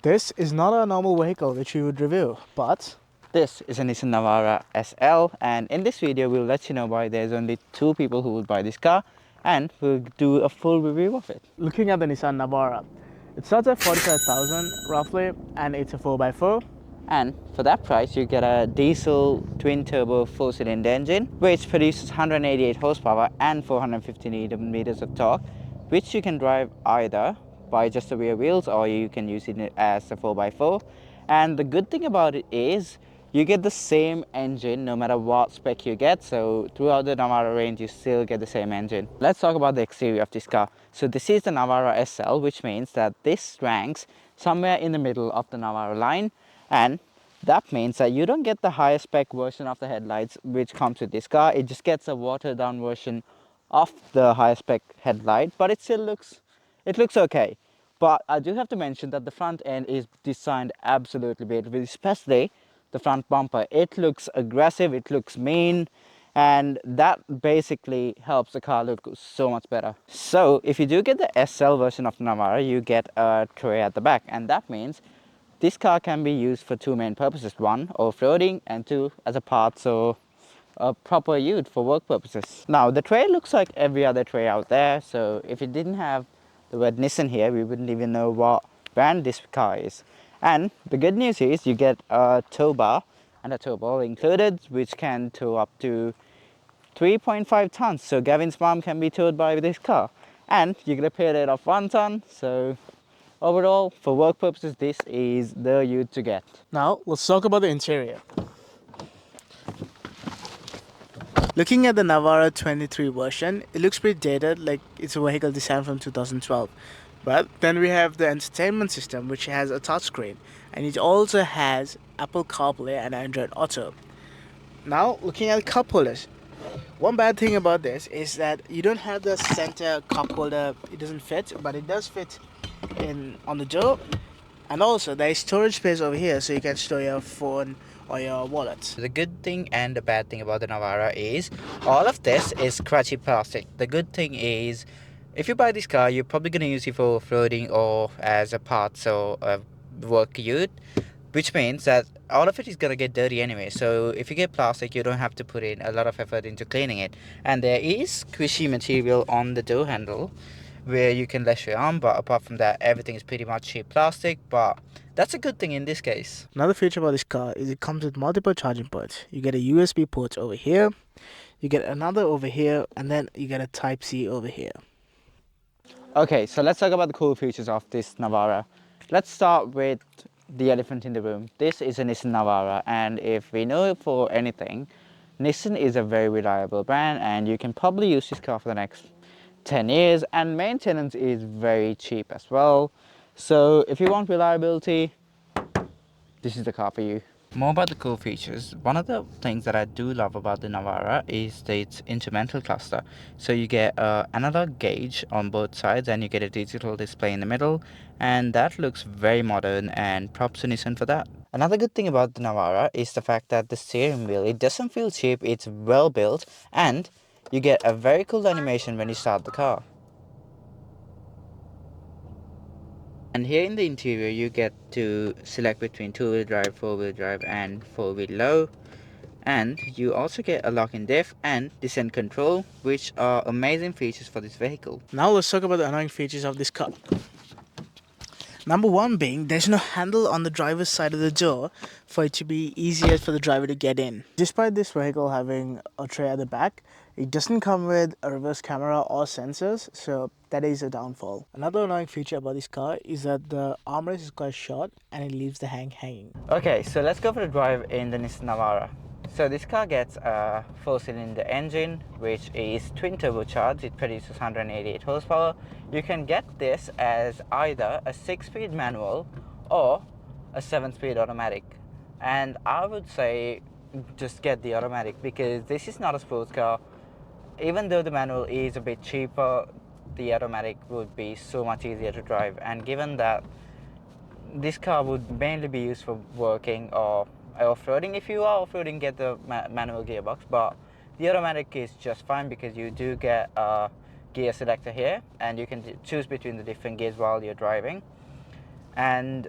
This is not a normal vehicle which we would review, but This is a Nissan Navara SL, and in this video we'll let you know why there's only 2 people who would buy this car, and we'll do a full review of it. looking at the Nissan Navara, it starts at 45,000 roughly, and it's a 4x4. And for that price you get a diesel twin turbo 4-cylinder engine which produces 188 horsepower and 450 Newton meters of torque, which you can drive either by just the rear wheels or you can use it as a 4x4. And the good thing about it is you get the same engine no matter what spec you get, so throughout the Navara range you still get the same engine. Let's talk about the exterior of this car. So this is the Navara SL, which means that this ranks somewhere in the middle of the Navara line, and that means that you don't get the higher spec version of the headlights which comes with this car. It just gets a watered down version of the higher spec headlight, but it looks okay. But I do have to mention that the front end is designed absolutely beautifully, especially the front bumper. It looks aggressive, it looks mean, and that basically helps the car look so much better. So if you do get the SL version of the Navara, you get a tray at the back, and that means this car can be used for 2 main purposes: 1, off-roading, and 2, as a parts or a proper use for work purposes. Now the tray looks like every other tray out there, so if it didn't have the word Nissan here, we wouldn't even know what brand this car is. And the good news is you get a tow bar and a tow ball included, which can tow up to 3.5 tons. So Gavin's mom can be towed by this car, and you get a payload of 1 ton. So overall, for work purposes, this is the ute to get. Now let's talk about the interior. Looking at the Navara 23 version, it looks pretty dated, like it's a vehicle designed from 2012. But then we have the entertainment system, which has a touchscreen, and it also has Apple CarPlay and Android Auto. Now, looking at the cup holders, one bad thing about this is that you don't have the center cup holder. It doesn't fit, but it does fit in on the door. And also, there is storage space over here, so you can store your phone or your wallet. The good thing and the bad thing about the Navara is all of this is scratchy plastic. The good thing is if you buy this car, you're probably going to use it for off-roading or as a parts or a work ute, which means that all of it is going to get dirty anyway. So if you get plastic, you don't have to put in a lot of effort into cleaning it. And there is squishy material on the door handle where you can rest your arm, but apart from that, everything is pretty much cheap plastic, but that's a good thing in this case. Another feature about this car is it comes with multiple charging ports. You get a USB port over here, you get another over here, and then you get a Type-C over here. Okay, so let's talk about the cool features of this Navara. Let's start with the elephant in the room. This is a Nissan Navara, and if we know for anything, Nissan is a very reliable brand, and you can probably use this car for the next 10 years, and maintenance is very cheap as well. So if you want reliability, this is the car for you. More about the cool features. One of the things that I do love about the Navara is its instrumental cluster. So you get an analog gauge on both sides and you get a digital display in the middle, and that looks very modern, and props to Nissan for that. Another good thing about the Navara is the fact that the steering wheel, it doesn't feel cheap, it's well built, and you get a very cool animation when you start the car. And here in the interior you get to select between 2-wheel drive, 4-wheel drive and 4-wheel low. And you also get a lock-in diff and descent control, which are amazing features for this vehicle. Now let's talk about the annoying features of this car. Number one being there's no handle on the driver's side of the door for it to be easier for the driver to get in. Despite this vehicle having a tray at the back, it doesn't come with a reverse camera or sensors, so that is a downfall. Another annoying feature about this car is that the armrest is quite short and it leaves the hanging. Okay, so let's go for the drive in the Nissan Navara. So this car gets a 4-cylinder engine which is twin turbocharged. It produces 188 horsepower. You can get this as either a 6-speed manual or a 7-speed automatic, and I would say just get the automatic because this is not a sports car. Even though the manual is a bit cheaper, the automatic would be so much easier to drive, and given that this car would mainly be used for working or off-roading. If you are off-roading, get the manual gearbox, but the automatic is just fine because you do get a gear selector here and you can choose between the different gears while you're driving. And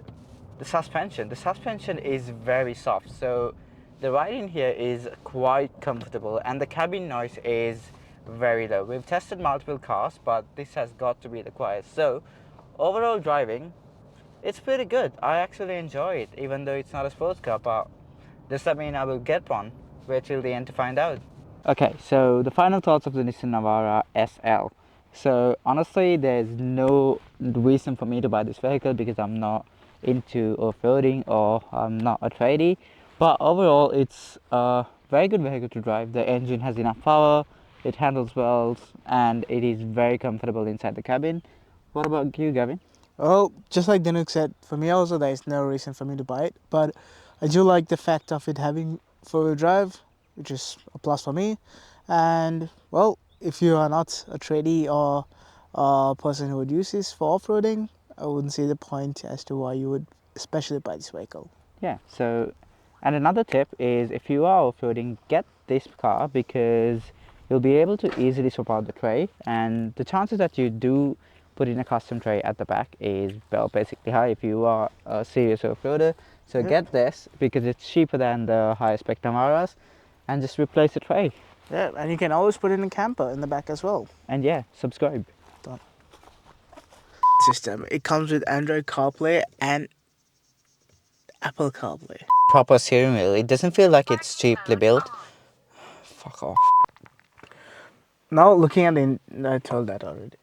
the suspension. The suspension is very soft, so the ride in here is quite comfortable, and the cabin noise is very low. We've tested multiple cars, but this has got to be the quietest. So overall driving, it's pretty good. I actually enjoy it, even though it's not a sports car, but does that mean I will get one? Wait till the end to find out. Okay, so the final thoughts of the Nissan Navara SL. So honestly, there's no reason for me to buy this vehicle because I'm not into off-roading or I'm not a tradie. But overall, it's a very good vehicle to drive. The engine has enough power, it handles well, and it is very comfortable inside the cabin. What about you, Gavin? Well, just like Dinuk said, for me also there is no reason for me to buy it, but I do like the fact of it having four-wheel drive, which is a plus for me. And well, if you are not a tradie or a person who would use this for off-roading, I wouldn't see the point as to why you would especially buy this vehicle. Yeah, so, and another tip is if you are off-roading, get this car because you'll be able to easily swap out the tray, and the chances that you do put in a custom tray at the back is, well, basically high if you are a serious off-roader. So Yep. get this because it's cheaper than the higher spec Navaras, and just replace the tray. Yeah, and you can always put in a camper in the back as well. And yeah, subscribe. System. It comes with Android CarPlay and Apple CarPlay. Proper steering wheel. It doesn't feel like it's cheaply built. Fuck off. Now looking at the, I told that already.